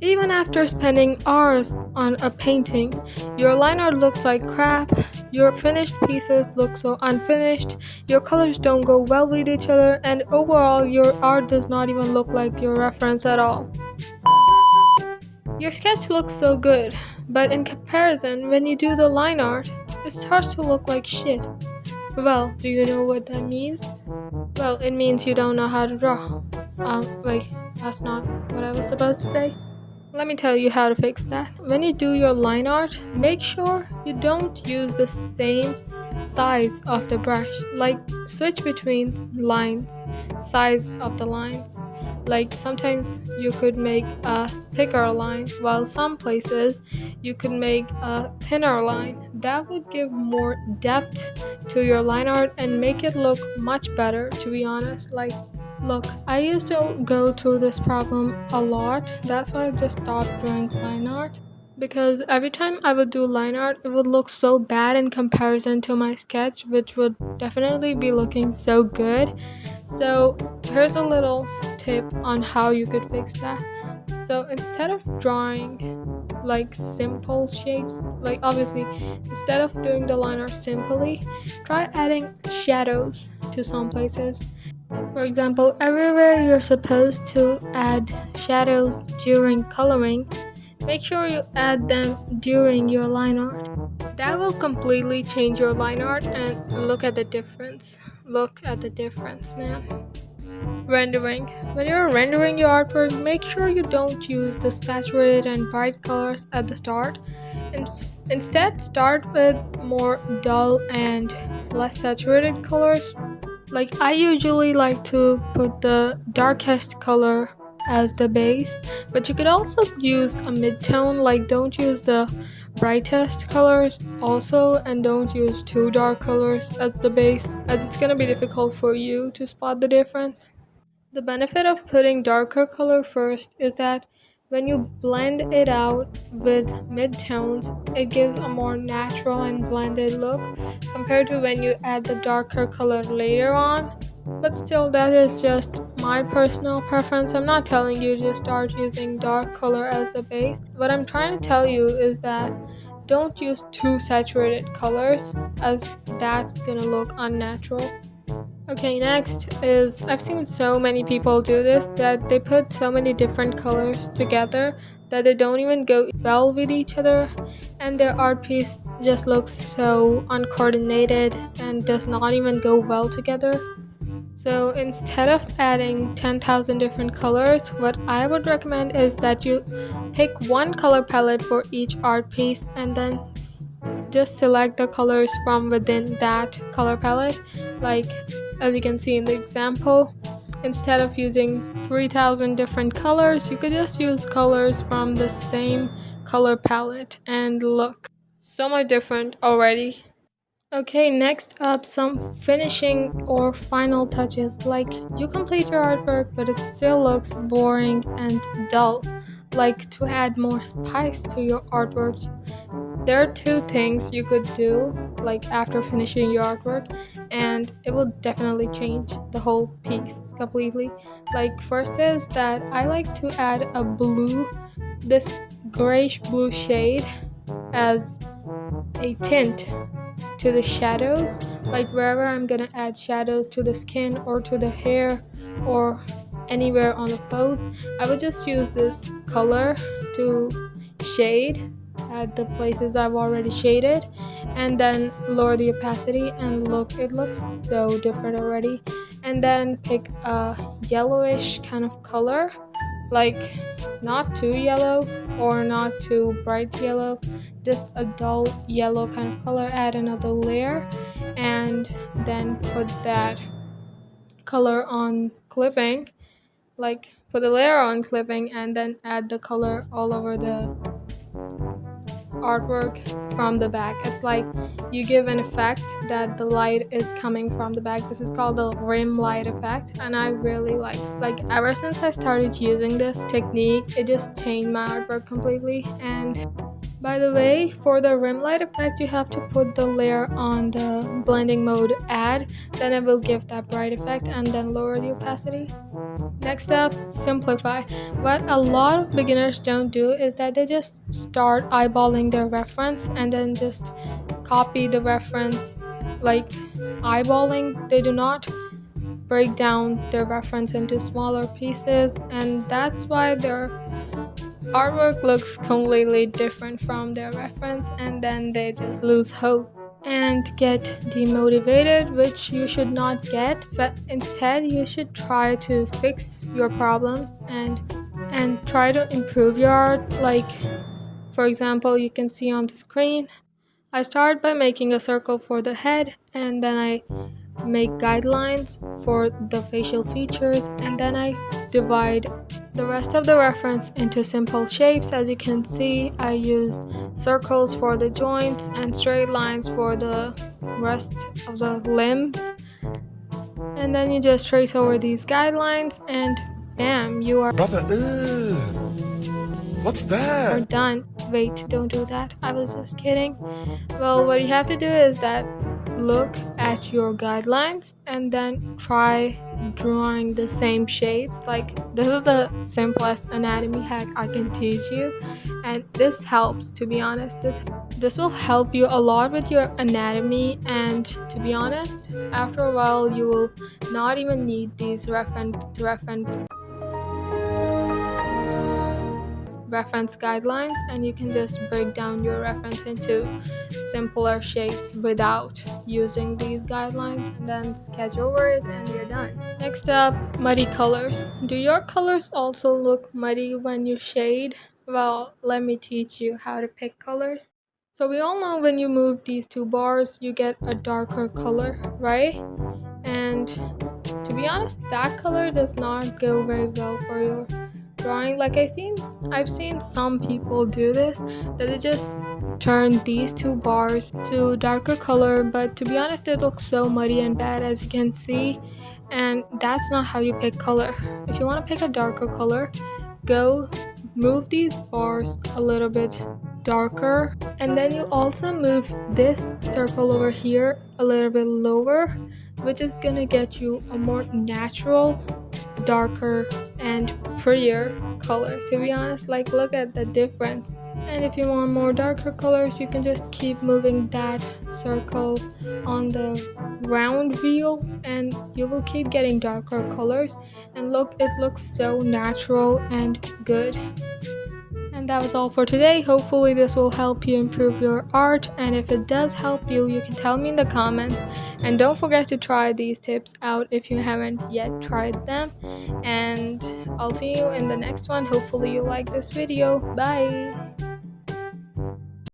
Even after spending hours on a painting, your line art looks like crap, your finished pieces look so unfinished, your colors don't go well with each other, and overall, your art does not even look like your reference at all. Your sketch looks so good, but in comparison, when you do the line art, it starts to look like shit. Well, do you know what that means? Well, it means you don't know how to draw. Wait, that's not what I was supposed to say. Let me tell you how to fix that. When you do your line art, make sure you don't use the same size of the brush. Like, switch between lines, size of the lines. Like, sometimes you could make a thicker line, while some places you could make a thinner line. That would give more depth to your line art and make it look much better, to be honest. Like, look, I used to go through this problem a lot. That's why I just stopped doing line art. Because every time I would do line art, it would look so bad in comparison to my sketch, which would definitely be looking so good. So, here's a little tip on how you could fix that. So, instead of drawing like simple shapes, like obviously, instead of doing the line art simply, try adding shadows to some places. For example, everywhere you're supposed to add shadows during coloring, make sure you add them during your line art. That will completely change your line art and look at the difference. Look at the difference, man. Rendering. When you're rendering your artwork, make sure you don't use the saturated and bright colors at the start. Instead, start with more dull and less saturated colors. Like, I usually like to put the darkest color as the base, but you could also use a mid-tone. Like, don't use the brightest colors also, and don't use too dark colors as the base, as it's gonna be difficult for you to spot the difference. The benefit of putting darker color first is that when you blend it out with mid-tones, it gives a more natural and blended look compared to when you add the darker color later on. But still, that is just my personal preference. I'm not telling you to start using dark color as the base. What I'm trying to tell you is that don't use too saturated colors, as that's gonna look unnatural. Okay, next is I've seen so many people do this that they put so many different colors together that they don't even go well with each other, and their art piece just looks so uncoordinated and does not even go well together. So instead of adding 10,000 different colors, what I would recommend is that you pick one color palette for each art piece and then just select the colors from within that color palette. Like, as you can see in the example, instead of using 3,000 different colors, you could just use colors from the same color palette and look so much different already. Okay, next up, some finishing or final touches. Like, you complete your artwork, but it still looks boring and dull. Like, to add more spice to your artwork, there are two things you could do, like after finishing your artwork, and it will definitely change the whole piece completely. Like, first is that I like to add a blue, this grayish blue shade, as a tint to the shadows. Like, wherever I'm gonna add shadows to the skin or to the hair or anywhere on the clothes, I would just use this color to shade at the places I've already shaded, and then lower the opacity, and look, it looks so different already. And then pick a yellowish kind of color, like not too yellow or not too bright yellow, just a dull yellow kind of color. Add another layer and then put that color on clipping, like put the layer on clipping and then add the color all over the artwork from the back. It's like you give an effect that the light is coming from the back. This is called the rim light effect, and I really like ever since I started using this technique, it just changed my artwork completely. And By the way, for the rim light effect, you have to put the layer on the blending mode add, then it will give that bright effect and then lower the opacity. Next up, simplify. What a lot of beginners don't do is that they just start eyeballing their reference and then just copy the reference like eyeballing. They do not break down their reference into smaller pieces, and that's why their artwork looks completely different from their reference, and then they just lose hope and get demotivated, which you should not get, but instead you should try to fix your problems and try to improve your art. Like, for example, you can see on the screen, I start by making a circle for the head, and then I make guidelines for the facial features, and then I divide the rest of the reference into simple shapes. As you can see, I use circles for the joints and straight lines for the rest of the limbs, and then you just trace over these guidelines and bam, you are Brother, what's that? done. Wait, don't do that, I was just kidding. Well, what you have to do is that look at your guidelines and then try drawing the same shapes. Like, this is the simplest anatomy hack I can teach you, and this helps, to be honest. This will help you a lot with your anatomy, and to be honest, after a while you will not even need these reference guidelines, and you can just break down your reference into simpler shapes without using these guidelines, and then sketch over it and you're done. Next up, muddy colors. Do your colors also look muddy when you shade? Well, let me teach you how to pick colors. So we all know when you move these two bars you get a darker color, right? And to be honest, that color does not go very well for your drawing. Like, I've seen some people do this, that they just turn these two bars to darker color, but to be honest it looks so muddy and bad, as you can see, and that's not how you pick color. If you want to pick a darker color, go move these bars a little bit darker, and then you also move this circle over here a little bit lower, which is gonna get you a more natural, darker and prettier color. To be honest, like, look at the difference. And if you want more darker colors, you can just keep moving that circle on the round wheel and you will keep getting darker colors, and look, it looks so natural and good. And that was all for today. Hopefully this will help you improve your art, and if it does help you, you can tell me in the comments. And don't forget to try these tips out if you haven't yet tried them. And I'll see you in the next one. Hopefully you like this video. Bye.